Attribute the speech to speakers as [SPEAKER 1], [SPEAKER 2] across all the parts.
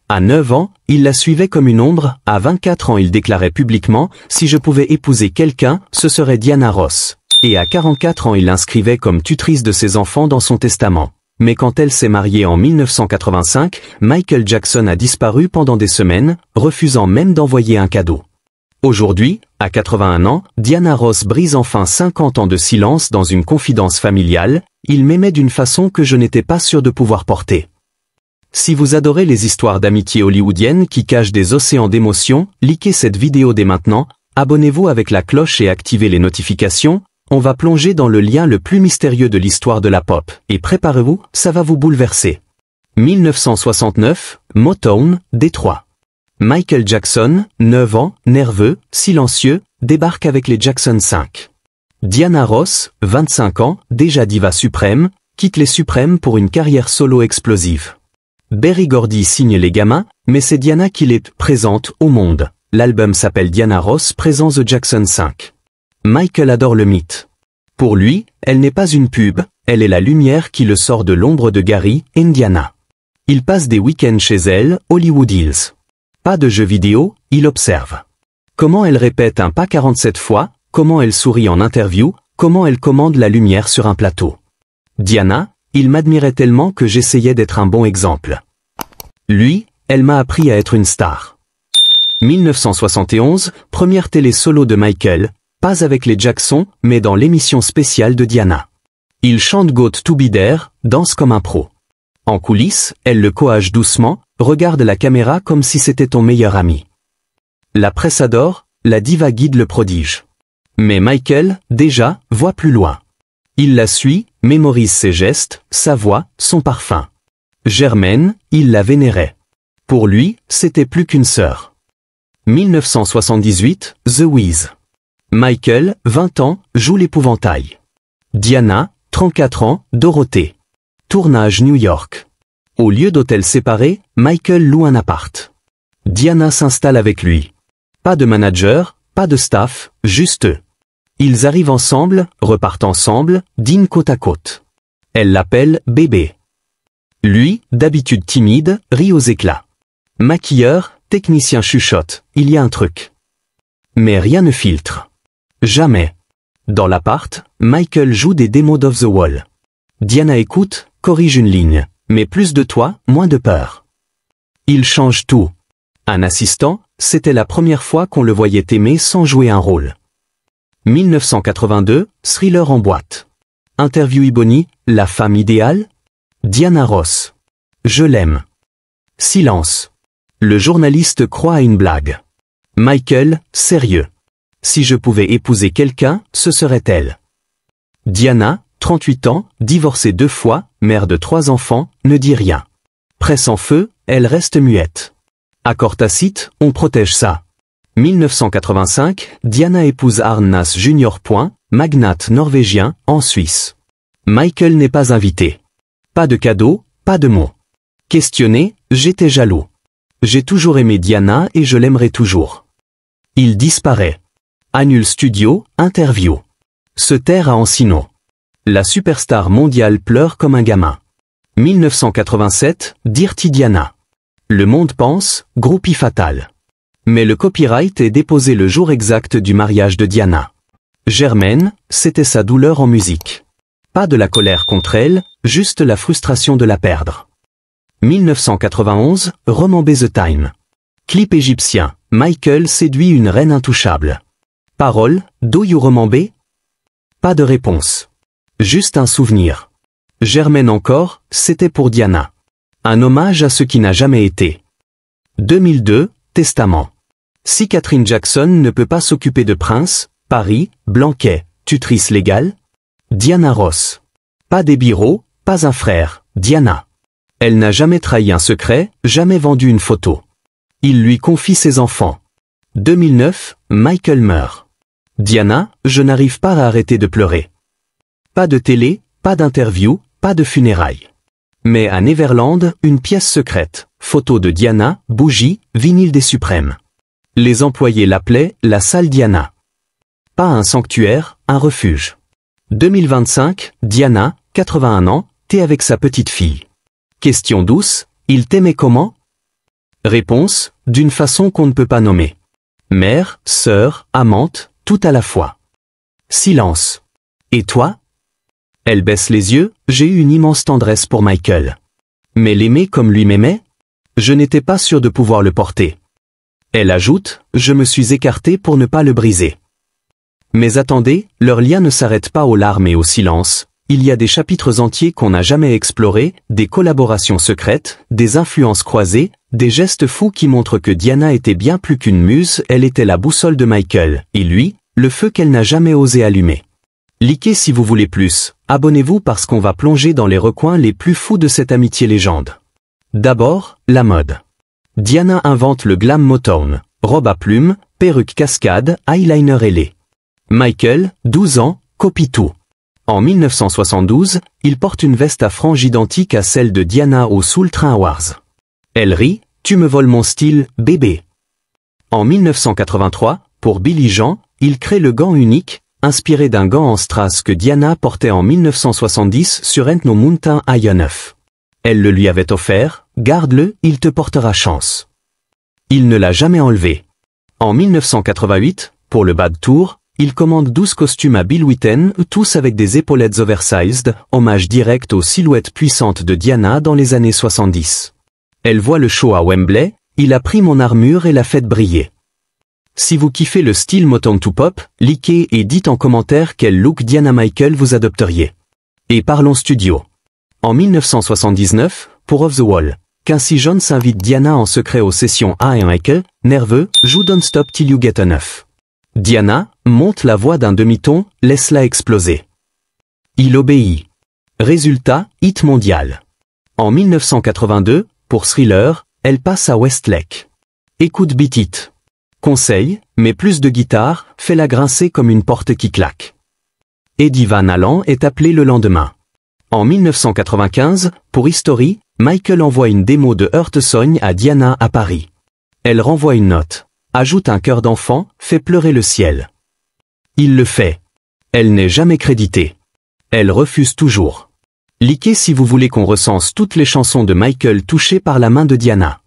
[SPEAKER 1] À 9 ans, il la suivait comme une ombre. À 24 ans, il déclarait publiquement « Si je pouvais épouser quelqu'un, ce serait Diana Ross ». Et à 44 ans, il l'inscrivait comme tutrice de ses enfants dans son testament. Mais quand elle s'est mariée en 1985, Michael Jackson a disparu pendant des semaines, refusant même d'envoyer un cadeau. Aujourd'hui, à 81 ans, Diana Ross brise enfin 50 ans de silence dans une confidence familiale. Il m'aimait d'une façon que je n'étais pas sûr de pouvoir porter. Si vous adorez les histoires d'amitié hollywoodiennes qui cachent des océans d'émotions, likez cette vidéo dès maintenant, abonnez-vous avec la cloche et activez les notifications. On va plonger dans le lien le plus mystérieux de l'histoire de la pop, et préparez-vous, ça va vous bouleverser. 1969, Motown, Détroit. Michael Jackson, 9 ans, nerveux, silencieux, débarque avec les Jackson 5. Diana Ross, 25 ans, déjà diva suprême, quitte les Suprêmes pour une carrière solo explosive. Berry Gordy signe les gamins, mais c'est Diana qui les présente au monde. L'album s'appelle Diana Ross présent The Jackson 5. Michael adore le mythe. Pour lui, elle n'est pas une pub, elle est la lumière qui le sort de l'ombre de Gary, Indiana. Il passe des week-ends chez elle, Hollywood Hills. Pas de jeux vidéo, il observe. Comment elle répète un pas 47 fois, comment elle sourit en interview, comment elle commande la lumière sur un plateau. Diana, il m'admirait tellement que j'essayais d'être un bon exemple. Lui, elle m'a appris à être une star. 1971, première télé solo de Michael, pas avec les Jackson, mais dans l'émission spéciale de Diana. Il chante Got to Be There, danse comme un pro. En coulisses, elle le coage doucement, regarde la caméra comme si c'était ton meilleur ami. La presse adore, la diva guide le prodige. Mais Michael, déjà, voit plus loin. Il la suit, mémorise ses gestes, sa voix, son parfum. Germaine, il la vénérait. Pour lui, c'était plus qu'une sœur. 1978, The Wiz. Michael, 20 ans, joue l'épouvantail. Diana, 34 ans, Dorothée. Tournage New York. Au lieu d'hôtel séparé, Michael loue un appart. Diana s'installe avec lui. Pas de manager, pas de staff, juste eux. Ils arrivent ensemble, repartent ensemble, dînent côte à côte. Elle l'appelle « bébé ». Lui, d'habitude timide, rit aux éclats. Maquilleur, technicien chuchote, il y a un truc. Mais rien ne filtre. Jamais. Dans l'appart, Michael joue des démos d'Off the Wall. Diana écoute, corrige une ligne. Mais plus de toi, moins de peur. Il change tout. Un assistant, c'était la première fois qu'on le voyait aimer sans jouer un rôle. 1982, Thriller en boîte. Interview Ebony, la femme idéale? Diana Ross. Je l'aime. Silence. Le journaliste croit à une blague. Michael, sérieux. Si je pouvais épouser quelqu'un, ce serait elle. Diana, 38 ans, divorcée 2 fois, mère de 3 enfants, ne dit rien. Presse en feu, elle reste muette. Accord tacite, on protège ça. 1985, Diana épouse Arne Næss Jr. Magnate norvégien, en Suisse. Michael n'est pas invité. Pas de cadeau, pas de mots. Questionné, j'étais jaloux. J'ai toujours aimé Diana et je l'aimerai toujours. Il disparaît. Annule studio, interview. Se terre à Encino. La superstar mondiale pleure comme un gamin. 1987, Dirty Diana. Le monde pense, groupie fatal. Mais le copyright est déposé le jour exact du mariage de Diana. Germaine, c'était sa douleur en musique. Pas de la colère contre elle, juste la frustration de la perdre. 1991, Remember the Time. Clip égyptien, Michael séduit une reine intouchable. Parole, Do you remember? Pas de réponse. Juste un souvenir. Germaine encore, c'était pour Diana. Un hommage à ce qui n'a jamais été. 2002, Testament. Si Catherine Jackson ne peut pas s'occuper de Prince, Paris, Blanquet, tutrice légale? Diana Ross. Pas des bureaux, pas un frère, Diana. Elle n'a jamais trahi un secret, jamais vendu une photo. Il lui confie ses enfants. 2009, Michael meurt. Diana, je n'arrive pas à arrêter de pleurer. Pas de télé, pas d'interview, pas de funérailles. Mais à Neverland, une pièce secrète, photo de Diana, bougie, vinyle des Suprêmes. Les employés l'appelaient la salle Diana. Pas un sanctuaire, un refuge. 2025, Diana, 81 ans, t'es avec sa petite fille. Question douce, il t'aimait comment? Réponse, d'une façon qu'on ne peut pas nommer. Mère, sœur, amante, tout à la fois. Silence. Et toi? Elle baisse les yeux, j'ai eu une immense tendresse pour Michael. Mais l'aimer comme lui m'aimait? Je n'étais pas sûr de pouvoir le porter. Elle ajoute, je me suis écarté pour ne pas le briser. Mais attendez, leur lien ne s'arrête pas aux larmes et au silence, il y a des chapitres entiers qu'on n'a jamais explorés, des collaborations secrètes, des influences croisées, des gestes fous qui montrent que Diana était bien plus qu'une muse, elle était la boussole de Michael, et lui, le feu qu'elle n'a jamais osé allumer. Likez si vous voulez plus, abonnez-vous parce qu'on va plonger dans les recoins les plus fous de cette amitié légende. D'abord, la mode. Diana invente le glam Motown, robe à plumes, perruque cascade, eyeliner ailé. Michael, 12 ans, copie tout. En 1972, il porte une veste à franges identique à celle de Diana au Soul Train Awards. Elle rit, tu me voles mon style, bébé. En 1983, pour Billy Jean, il crée le gant unique, inspiré d'un gant en strass que Diana portait en 1970 sur Ain't No Mountain High Enough. Elle le lui avait offert, garde-le, il te portera chance. Il ne l'a jamais enlevé. En 1988, pour le Bad Tour, il commande 12 costumes à Bill Witten, tous avec des épaulettes oversized, hommage direct aux silhouettes puissantes de Diana dans les années 70. Elle voit le show à Wembley, il a pris mon armure et l'a fait briller. Si vous kiffez le style Motown to Pop, likez et dites en commentaire quel look Diana Michael vous adopteriez. Et parlons studio. En 1979, pour Off the Wall, Quincy Jones invite Diana en secret aux sessions A et Michael, nerveux, joue Don't Stop Till You Get Enough. Diana monte la voix d'un demi-ton, laisse-la exploser. Il obéit. Résultat, hit mondial. En 1982, pour Thriller, elle passe à Westlake. Écoute Beat It. Conseil, mais plus de guitare, fais-la grincer comme une porte qui claque. Eddie Van Halen est appelé le lendemain. En 1995, pour History, Michael envoie une démo de Hurt Song à Diana à Paris. Elle renvoie une note. Ajoute un cœur d'enfant, fait pleurer le ciel. Il le fait. Elle n'est jamais créditée. Elle refuse toujours. Likez si vous voulez qu'on recense toutes les chansons de Michael touchées par la main de Diana.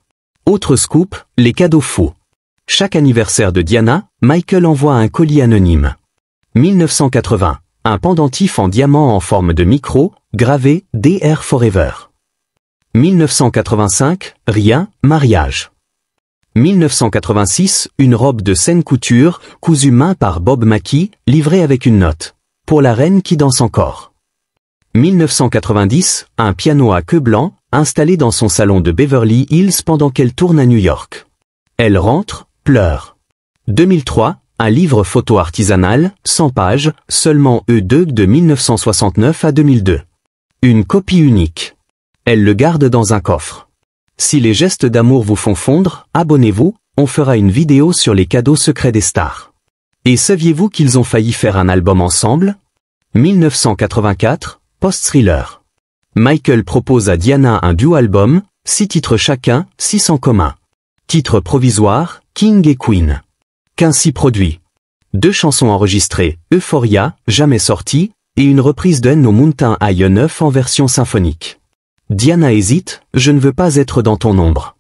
[SPEAKER 1] Autre scoop, les cadeaux fous. Chaque anniversaire de Diana, Michael envoie un colis anonyme. 1980, un pendentif en diamant en forme de micro, gravé « DR Forever ». 1985, rien, mariage. 1986, une robe de scène couture, cousue main par Bob Mackie, livrée avec une note. Pour la reine qui danse encore. 1990, un piano à queue blanc, installé dans son salon de Beverly Hills pendant qu'elle tourne à New York. Elle rentre, pleure. 2003, un livre photo artisanal, 100 pages, seulement E2 de 1969 à 2002. Une copie unique. Elle le garde dans un coffre. Si les gestes d'amour vous font fondre, abonnez-vous, on fera une vidéo sur les cadeaux secrets des stars. Et saviez-vous qu'ils ont failli faire un album ensemble? 1984, post-thriller. Michael propose à Diana un duo-album, 6 titres chacun, 6 en commun. Titre provisoire, King et Queen. Quincy produit. 2 chansons enregistrées, Euphoria, jamais sortie, et une reprise de No Mountain High Enough en version symphonique. Diana hésite, je ne veux pas être dans ton ombre.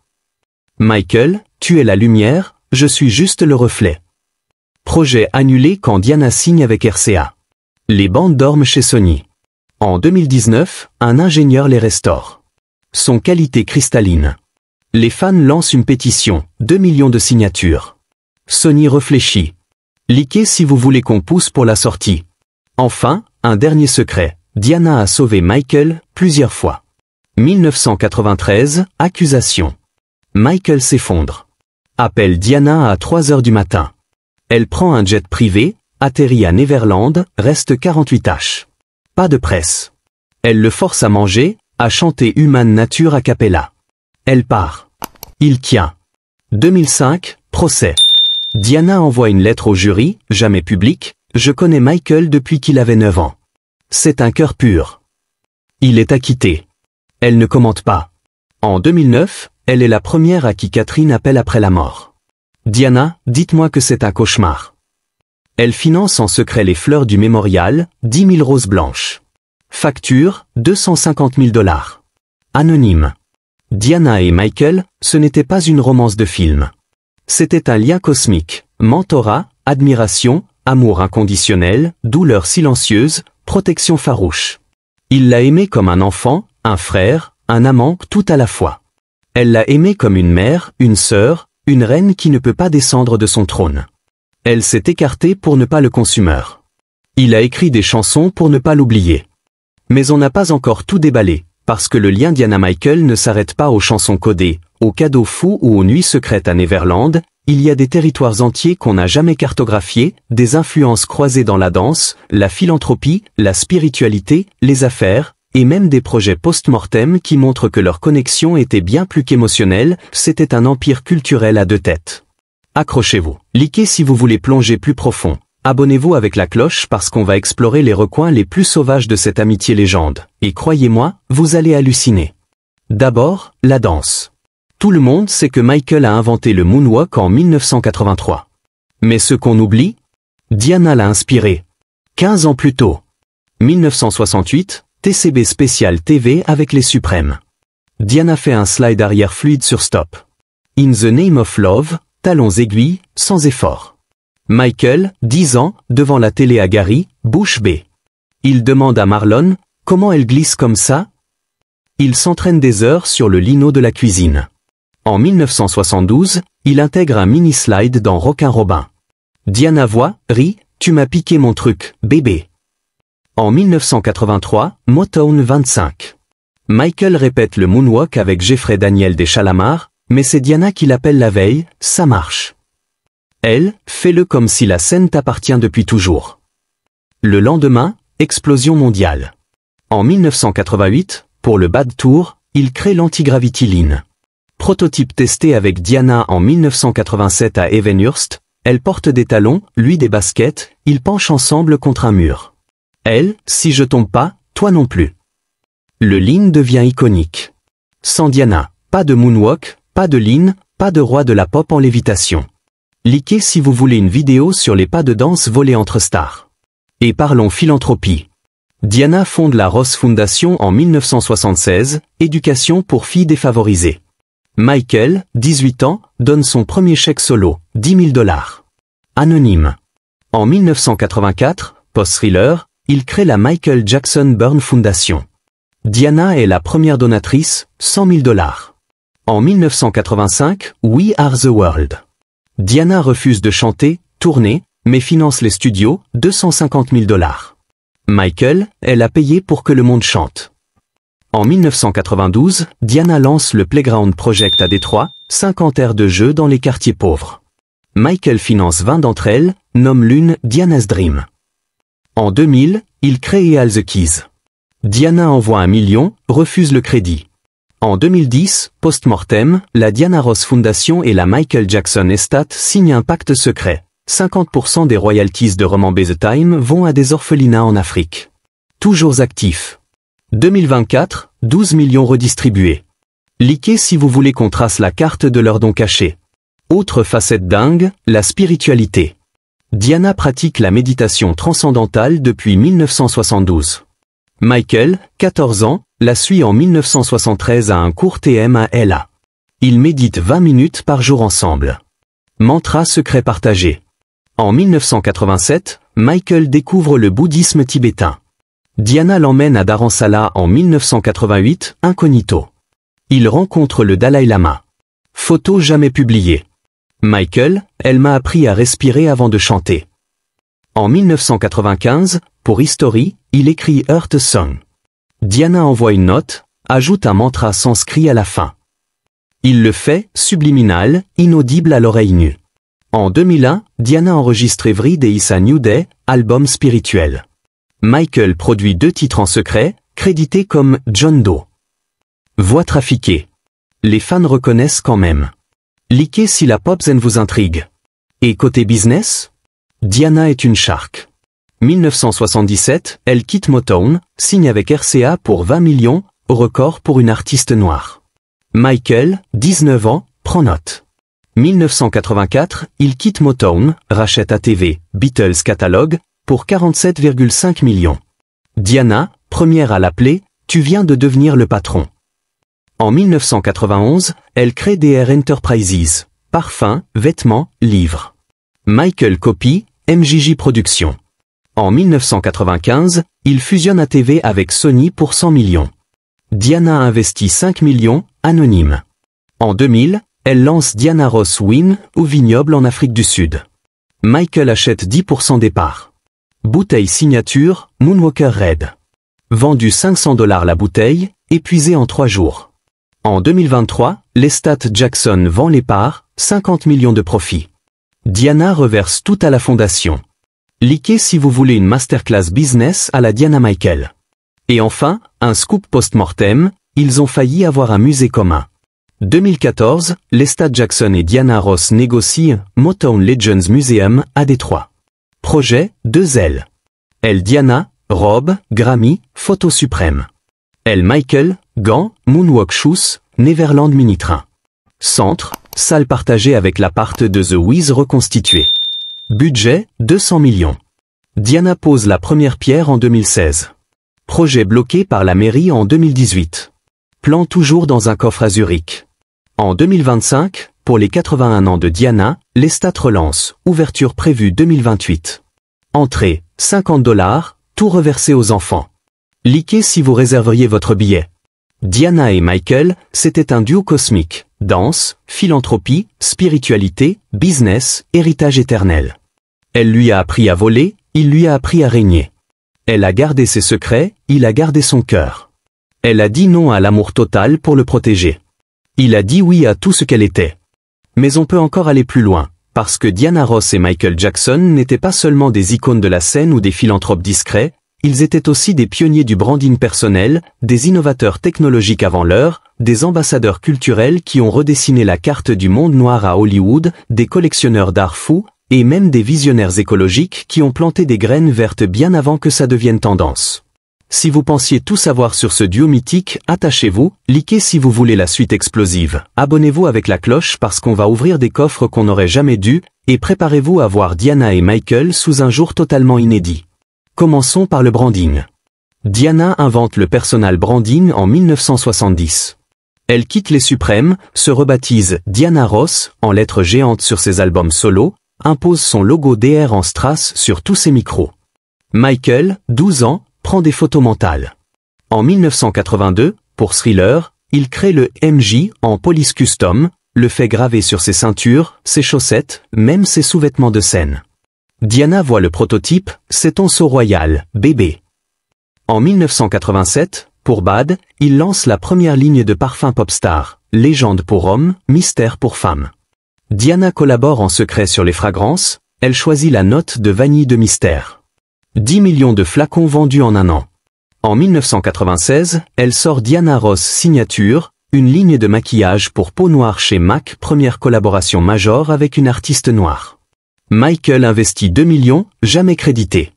[SPEAKER 1] Michael, tu es la lumière, je suis juste le reflet. Projet annulé quand Diana signe avec RCA. Les bandes dorment chez Sony. En 2019, un ingénieur les restaure. Son qualité cristalline. Les fans lancent une pétition, 2 millions de signatures. Sony réfléchit. Likez si vous voulez qu'on pousse pour la sortie. Enfin, un dernier secret, Diana a sauvé Michael plusieurs fois. 1993, accusation. Michael s'effondre. Appelle Diana à 3 heures du matin. Elle prend un jet privé, atterrit à Neverland, reste 48 h. Pas de presse. Elle le force à manger, à chanter Human Nature a cappella. Elle part. Il tient. 2005, procès. Diana envoie une lettre au jury, jamais publique, je connais Michael depuis qu'il avait 9 ans. C'est un cœur pur. Il est acquitté. Elle ne commente pas. En 2009, elle est la première à qui Catherine appelle après la mort. Diana, dites-moi que c'est un cauchemar. Elle finance en secret les fleurs du mémorial, 10 000 roses blanches. Facture, 250 000 $. Anonyme. Diana et Michael, ce n'était pas une romance de film. C'était un lien cosmique, mentorat, admiration, amour inconditionnel, douleur silencieuse, protection farouche. Il l'a aimé comme un enfant, un frère, un amant, tout à la fois. Elle l'a aimé comme une mère, une sœur, une reine qui ne peut pas descendre de son trône. Elle s'est écartée pour ne pas le consumeur. Il a écrit des chansons pour ne pas l'oublier. Mais on n'a pas encore tout déballé, parce que le lien Diana-Michael ne s'arrête pas aux chansons codées, aux cadeaux fous ou aux nuits secrètes à Neverland. Il y a des territoires entiers qu'on n'a jamais cartographiés, des influences croisées dans la danse, la philanthropie, la spiritualité, les affaires, et même des projets post-mortem qui montrent que leur connexion était bien plus qu'émotionnelle, c'était un empire culturel à deux têtes. Accrochez-vous, likez si vous voulez plonger plus profond, abonnez-vous avec la cloche parce qu'on va explorer les recoins les plus sauvages de cette amitié légende, et croyez-moi, vous allez halluciner. D'abord, la danse. Tout le monde sait que Michael a inventé le moonwalk en 1983. Mais ce qu'on oublie, Diana l'a inspiré. 15 ans plus tôt. 1968, TCB spécial TV avec les Suprêmes. Diana fait un slide arrière fluide sur stop. In the name of love, talons aiguilles, sans effort. Michael, 10 ans, devant la télé à Gary, bouche bée. Il demande à Marlon, comment elle glisse comme ça? Il s'entraîne des heures sur le lino de la cuisine. En 1972, il intègre un mini-slide dans Rockin' Robin. Diana voit, rit, tu m'as piqué mon truc, bébé. En 1983, Motown 25. Michael répète le moonwalk avec Jeffrey Daniel des Chalamars, mais c'est Diana qui l'appelle la veille, ça marche. Elle, fais-le comme si la scène t'appartient depuis toujours. Le lendemain, explosion mondiale. En 1988, pour le Bad Tour, il crée l'Anti-Gravity Line. Prototype testé avec Diana en 1987 à Evenhurst, elle porte des talons, lui des baskets, ils penchent ensemble contre un mur. Elle, si je tombe pas, toi non plus. Le lean devient iconique. Sans Diana, pas de moonwalk, pas de lean, pas de roi de la pop en lévitation. Likez si vous voulez une vidéo sur les pas de danse volés entre stars. Et parlons philanthropie. Diana fonde la Ross Foundation en 1976, éducation pour filles défavorisées. Michael, 18 ans, donne son premier chèque solo, $10 000. Anonyme. En 1984, post-thriller, il crée la Michael Jackson Burn Foundation. Diana est la première donatrice, $100 000. En 1985, We Are the World. Diana refuse de chanter, tourner, mais finance les studios, $250 000. Michael, elle a payé pour que le monde chante. En 1992, Diana lance le Playground Project à Détroit, 50 aires de jeu dans les quartiers pauvres. Michael finance 20 d'entre elles, nomme l'une Diana's Dream. En 2000, il crée All the Keys. Diana envoie 1 million, refuse le crédit. En 2010, post-mortem, la Diana Ross Foundation et la Michael Jackson Estate signent un pacte secret. 50% des royalties de Remember the Time vont à des orphelinats en Afrique. Toujours actif. 2024, 12 millions redistribués. Likez si vous voulez qu'on trace la carte de leurs dons cachés. Autre facette dingue, la spiritualité. Diana pratique la méditation transcendantale depuis 1972. Michael, 14 ans, la suit en 1973 à un cours TM à LA. Ils méditent 20 minutes par jour ensemble. Mantra secret partagé. En 1987, Michael découvre le bouddhisme tibétain. Diana l'emmène à Dharamsala en 1988, incognito. Il rencontre le Dalai Lama. Photo jamais publiée. Michael, elle m'a appris à respirer avant de chanter. En 1995, pour History, il écrit Earth Song. Diana envoie une note, ajoute un mantra sanskrit à la fin. Il le fait, subliminal, inaudible à l'oreille nue. En 2001, Diana enregistre Every Day is a New Day, album spirituel. Michael produit 2 titres en secret, crédités comme John Doe. Voix trafiquée. Les fans reconnaissent quand même. Likez si la pop zen vous intrigue. Et côté business? Diana est une shark. 1977, elle quitte Motown, signe avec RCA pour 20 millions, record pour une artiste noire. Michael, 19 ans, prend note. 1984, il quitte Motown, rachète ATV, Beatles Catalogue, pour 47,5 millions. Diana, première à l'appeler, tu viens de devenir le patron. En 1991, elle crée DR Enterprises, parfums, vêtements, livres. Michael copie, MJJ Productions. En 1995, il fusionne ATV avec Sony pour 100 millions. Diana investit 5 millions, anonyme. En 2000, elle lance Diana Ross Wine au vignoble en Afrique du Sud. Michael achète 10% des parts. Bouteille signature, Moonwalker Red. Vendu $500 la bouteille, épuisée en 3 jours. En 2023, l'estate Jackson vend les parts, 50 millions de profit. Diana reverse tout à la fondation. Likez si vous voulez une masterclass business à la Diana Michael. Et enfin, un scoop post-mortem, ils ont failli avoir un musée commun. 2014, l'estate Jackson et Diana Ross négocient Motown Legends Museum à Détroit. Projet, 2 L. L Diana, robe, Grammy, photo suprême. L Michael, gants, Moonwalk Shoes, Neverland Mini-train. Centre, salle partagée avec l'appart de The Wiz reconstitué. Budget, 200 millions. Diana pose la première pierre en 2016. Projet bloqué par la mairie en 2018. Plan toujours dans un coffre à Zurich. En 2025, pour les 81 ans de Diana, l'estate relance, ouverture prévue 2028. Entrée, $50, tout reversé aux enfants. Likez si vous réserveriez votre billet. Diana et Michael, c'était un duo cosmique, danse, philanthropie, spiritualité, business, héritage éternel. Elle lui a appris à voler, il lui a appris à régner. Elle a gardé ses secrets, il a gardé son cœur. Elle a dit non à l'amour total pour le protéger. Il a dit oui à tout ce qu'elle était. Mais on peut encore aller plus loin, parce que Diana Ross et Michael Jackson n'étaient pas seulement des icônes de la scène ou des philanthropes discrets, ils étaient aussi des pionniers du branding personnel, des innovateurs technologiques avant l'heure, des ambassadeurs culturels qui ont redessiné la carte du monde noir à Hollywood, des collectionneurs d'art fou, et même des visionnaires écologiques qui ont planté des graines vertes bien avant que ça devienne tendance. Si vous pensiez tout savoir sur ce duo mythique, attachez-vous, likez si vous voulez la suite explosive, abonnez-vous avec la cloche parce qu'on va ouvrir des coffres qu'on n'aurait jamais dû, et préparez-vous à voir Diana et Michael sous un jour totalement inédit. Commençons par le branding. Diana invente le personal branding en 1970. Elle quitte les suprêmes, se rebaptise Diana Ross, en lettres géantes sur ses albums solo, impose son logo DR en strass sur tous ses micros. Michael, 12 ans, prend des photos mentales. En 1982, pour Thriller, il crée le MJ en police custom, le fait graver sur ses ceintures, ses chaussettes, même ses sous-vêtements de scène. Diana voit le prototype, c'est ton seau royal, bébé. En 1987, pour Bad, il lance la première ligne de parfum Popstar, légende pour hommes, mystère pour femmes. Diana collabore en secret sur les fragrances, elle choisit la note de vanille de mystère. 10 millions de flacons vendus en un an. En 1996, elle sort Diana Ross Signature, une ligne de maquillage pour peau noire chez MAC, première collaboration majeure avec une artiste noire. Michael investit 2 millions, jamais crédité.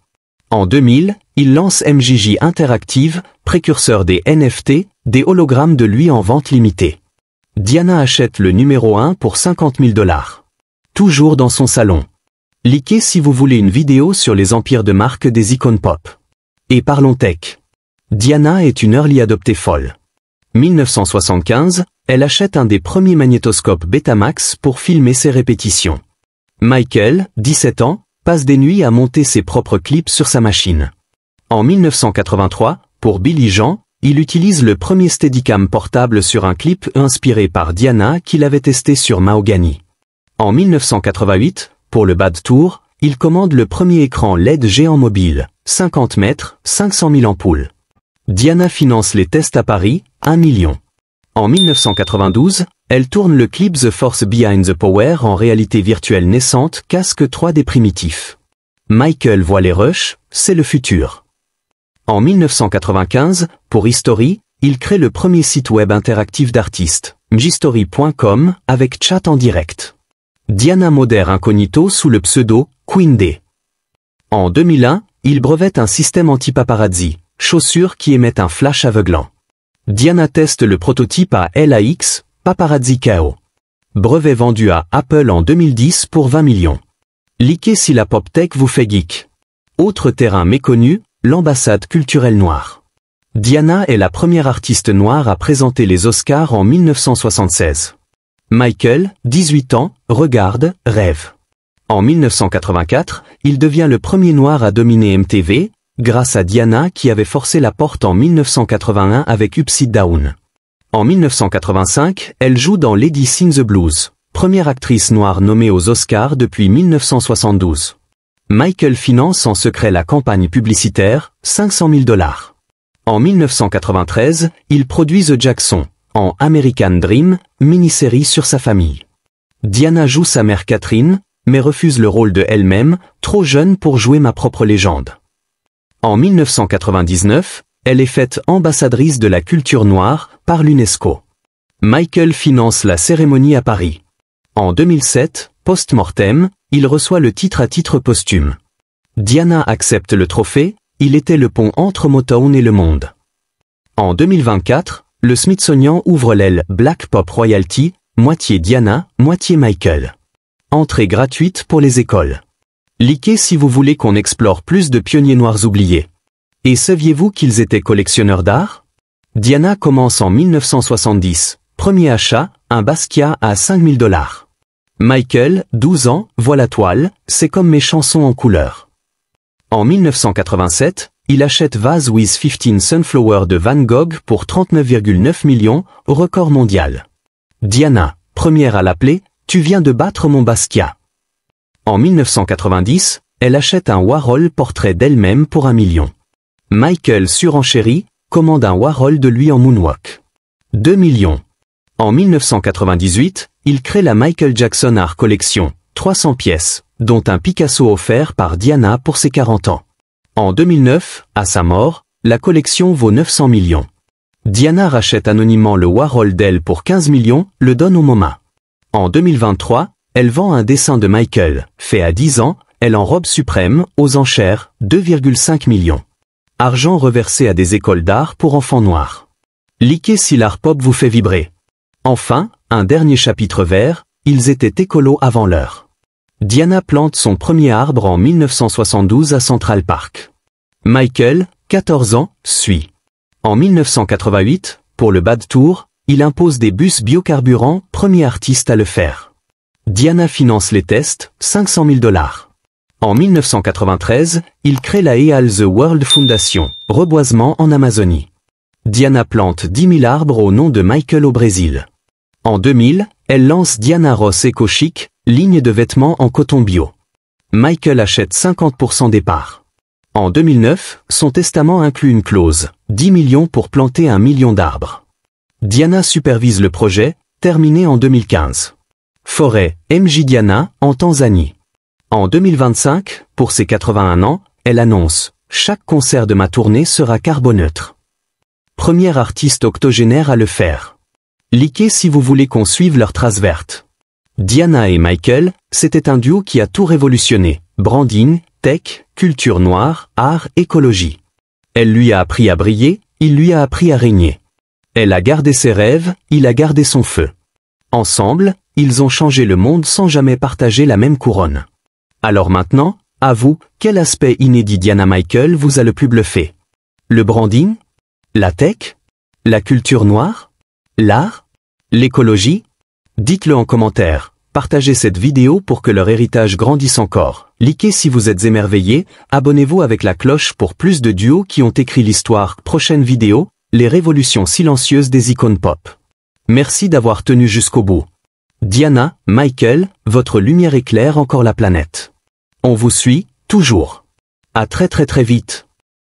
[SPEAKER 1] En 2000, il lance MJJ Interactive, précurseur des NFT, des hologrammes de lui en vente limitée. Diana achète le numéro 1 pour $50 000. Toujours dans son salon. Likez si vous voulez une vidéo sur les empires de marque des icônes pop. Et parlons tech. Diana est une early adoptée folle. 1975, elle achète un des premiers magnétoscopes Betamax pour filmer ses répétitions. Michael, 17 ans, passe des nuits à monter ses propres clips sur sa machine. En 1983, pour Billy Jean, il utilise le premier Steadicam portable sur un clip inspiré par Diana qu'il avait testé sur Mahogany. En 1988, pour le Bad Tour, il commande le premier écran LED géant mobile, 50 mètres, 500 000 ampoules. Diana finance les tests à Paris, 1 million. En 1992, elle tourne le clip The Force Behind the Power en réalité virtuelle naissante, casque 3D primitif. Michael voit les rushs, c'est le futur. En 1995, pour History, il crée le premier site web interactif d'artistes, mjstory.com, avec chat en direct. Diana modère incognito sous le pseudo Queen D. En 2001, il brevette un système anti-paparazzi, chaussures qui émettent un flash aveuglant. Diana teste le prototype à LAX, Paparazzi KO. Brevet vendu à Apple en 2010 pour 20 millions. Likez si la pop tech vous fait geek. Autre terrain méconnu, l'ambassade culturelle noire. Diana est la première artiste noire à présenter les Oscars en 1976. Michael, 18 ans, regarde, rêve. En 1984, il devient le premier noir à dominer MTV, grâce à Diana qui avait forcé la porte en 1981 avec Upside Down. En 1985, elle joue dans Lady Sing the Blues, première actrice noire nommée aux Oscars depuis 1972. Michael finance en secret la campagne publicitaire, $500 000. En 1993, il produit The Jackson, en American Dream, mini-série sur sa famille. Diana joue sa mère Catherine, mais refuse le rôle de elle-même, trop jeune pour jouer ma propre légende. En 1999, elle est faite ambassadrice de la culture noire par l'UNESCO. Michael finance la cérémonie à Paris. En 2007, post-mortem, il reçoit le titre à titre posthume. Diana accepte le trophée, il était le pont entre Motown et le monde. En 2024, le Smithsonian ouvre l'aile Black Pop Royalty, moitié Diana, moitié Michael. Entrée gratuite pour les écoles. Likez si vous voulez qu'on explore plus de pionniers noirs oubliés. Et saviez-vous qu'ils étaient collectionneurs d'art? Diana commence en 1970. Premier achat, un Basquiat à $5 000. Michael, 12 ans, voit la toile, c'est comme mes chansons en couleur. En 1987, il achète Vase with 15 Sunflowers de Van Gogh pour 39,9 millions, record mondial. Diana, première à l'appeler, tu viens de battre mon Basquiat. En 1990, elle achète un Warhol portrait d'elle-même pour 1 million. Michael surenchérit, commande un Warhol de lui en moonwalk. 2 millions. En 1998, il crée la Michael Jackson Art Collection, 300 pièces, dont un Picasso offert par Diana pour ses 40 ans. En 2009, à sa mort, la collection vaut 900 millions. Diana rachète anonymement le Warhol d'elle pour 15 millions, le donne au MoMA. En 2023, elle vend un dessin de Michael, fait à 10 ans, elle en robe suprême, aux enchères, 2,5 millions. Argent reversé à des écoles d'art pour enfants noirs. Likez si l'art pop vous fait vibrer. Enfin, un dernier chapitre vert, ils étaient écolos avant l'heure. Diana plante son premier arbre en 1972 à Central Park. Michael, 14 ans, suit. En 1988, pour le Bad Tour, il impose des bus biocarburants, premier artiste à le faire. Diana finance les tests, $500 000. En 1993, il crée la Heal the World Foundation, reboisement en Amazonie. Diana plante 10 000 arbres au nom de Michael au Brésil. En 2000, elle lance Diana Ross Eco Chic, ligne de vêtements en coton bio. Michael achète 50% des parts. En 2009, son testament inclut une clause, 10 millions pour planter 1 million d'arbres. Diana supervise le projet, terminé en 2015. Forêt, MJ Diana, en Tanzanie. En 2025, pour ses 81 ans, elle annonce « Chaque concert de ma tournée sera carboneutre ». Première artiste octogénaire à le faire. Likez si vous voulez qu'on suive leurs traces vertes. Diana et Michael, c'était un duo qui a tout révolutionné. Branding, tech, culture noire, art, écologie. Elle lui a appris à briller, il lui a appris à régner. Elle a gardé ses rêves, il a gardé son feu. Ensemble, ils ont changé le monde sans jamais partager la même couronne. Alors maintenant, à vous, quel aspect inédit Diana Michael vous a le plus bluffé? Le branding? La tech? La culture noire? L'art? L'écologie? Dites-le en commentaire. Partagez cette vidéo pour que leur héritage grandisse encore. Likez si vous êtes émerveillés, abonnez-vous avec la cloche pour plus de duos qui ont écrit l'histoire. Prochaine vidéo, les révolutions silencieuses des icônes pop. Merci d'avoir tenu jusqu'au bout. Diana, Michael, votre lumière éclaire encore la planète. On vous suit, toujours. À très vite.